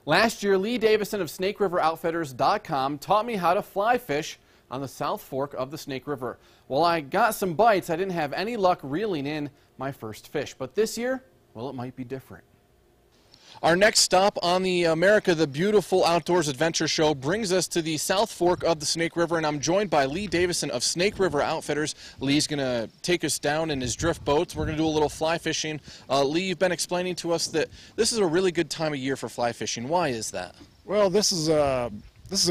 Last year, Lee Davison of SnakeRiverOutfitters.com taught me how to fly fish on the South Fork of the Snake River. While I got some bites, I didn't have any luck reeling in my first fish. But this year, well, it might be different. Our next stop on the America the Beautiful Outdoors Adventure Show brings us to the South Fork of the Snake River, and I'm joined by Lee Davison of Snake River Outfitters. Lee's going to take us down in his drift boats. We're going to do a little fly fishing. Lee, you've been explaining to us that this is a really good time of year for fly fishing. Why is that? Well, this is a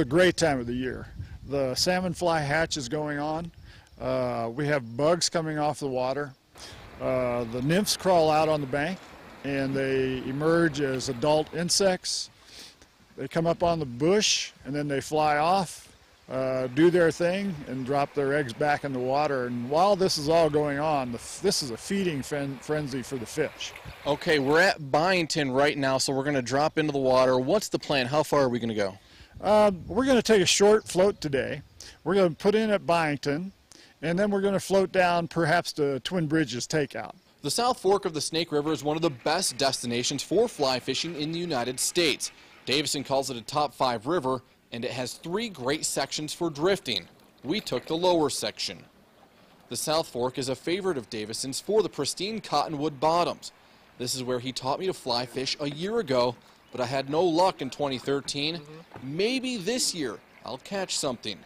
great time of the year. The salmon fly hatch is going on. We have bugs coming off the water. The nymphs crawl out on the bank, and they emerge as adult insects. They come up on the bush, and then they fly off, do their thing, and drop their eggs back in the water. And while this is all going on, this is a feeding frenzy for the fish. Okay, we're at Byington right now, so we're going to drop into the water. What's the plan? How far are we going to go? We're going to take a short float today. We're going to put in at Byington, and then we're going to float down perhaps to Twin Bridges Takeout. The South Fork of the Snake River is one of the best destinations for fly fishing in the United States. Davison calls it a top 5 river, and it has 3 great sections for drifting. We took the lower section. The South Fork is a favorite of Davison's for the pristine cottonwood bottoms. This is where he taught me to fly fish a year ago, but I had no luck in 2013. Maybe this year I'll catch something.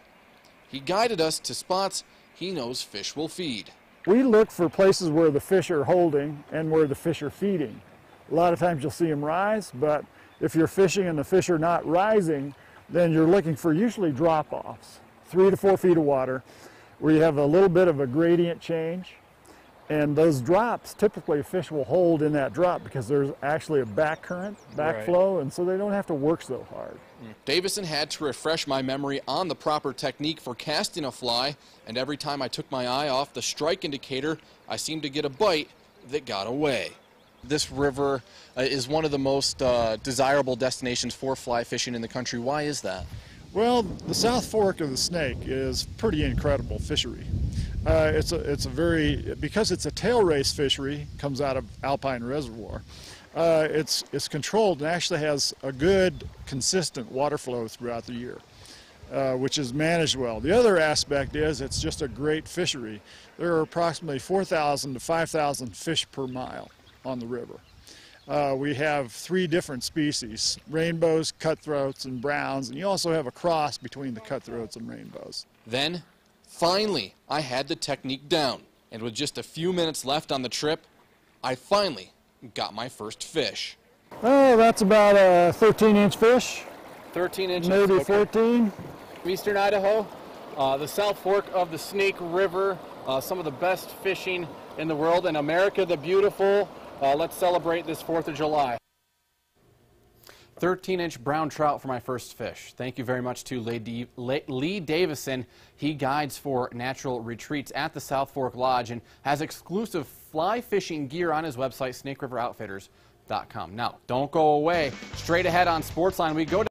He guided us to spots he knows fish will feed. We look for places where the fish are holding and where the fish are feeding. A lot of times you'll see them rise, but if you're fishing and the fish are not rising, then you're looking for usually drop-offs, 3 to 4 feet of water, where you have a little bit of a gradient change. And those drops, typically a fish will hold in that drop because there's actually a back current, backflow, and so they don't have to work so hard. Davison had to refresh my memory on the proper technique for casting a fly, and every time I took my eye off the strike indicator, I seemed to get a bite that got away. This river is one of the most desirable destinations for fly fishing in the country. Why is that? Well, the South Fork of the Snake is pretty incredible fishery. Because it's a tail race fishery, comes out of Alpine Reservoir. It's controlled and actually has a good, consistent water flow throughout the year, which is managed well. The other aspect is it's just a great fishery. There are approximately 4,000 to 5,000 fish per mile on the river. We have 3 different species: rainbows, cutthroats, and browns, and you also have a cross between the cutthroats and rainbows. Then, finally, I had the technique down, and with just a few minutes left on the trip, I finally got my first fish. Oh, that's about a 13-inch fish. 13 inches? Maybe 14. Eastern Idaho, the South Fork of the Snake River, some of the best fishing in the world, and America the Beautiful. Let's celebrate this 4th of July. 13-inch brown trout for my first fish. Thank you very much to Lee Davison. He guides for natural retreats at the South Fork Lodge and has exclusive fly fishing gear on his website, SnakeRiverOutfitters.com. Now, don't go away. Straight ahead on Sportsline, we go to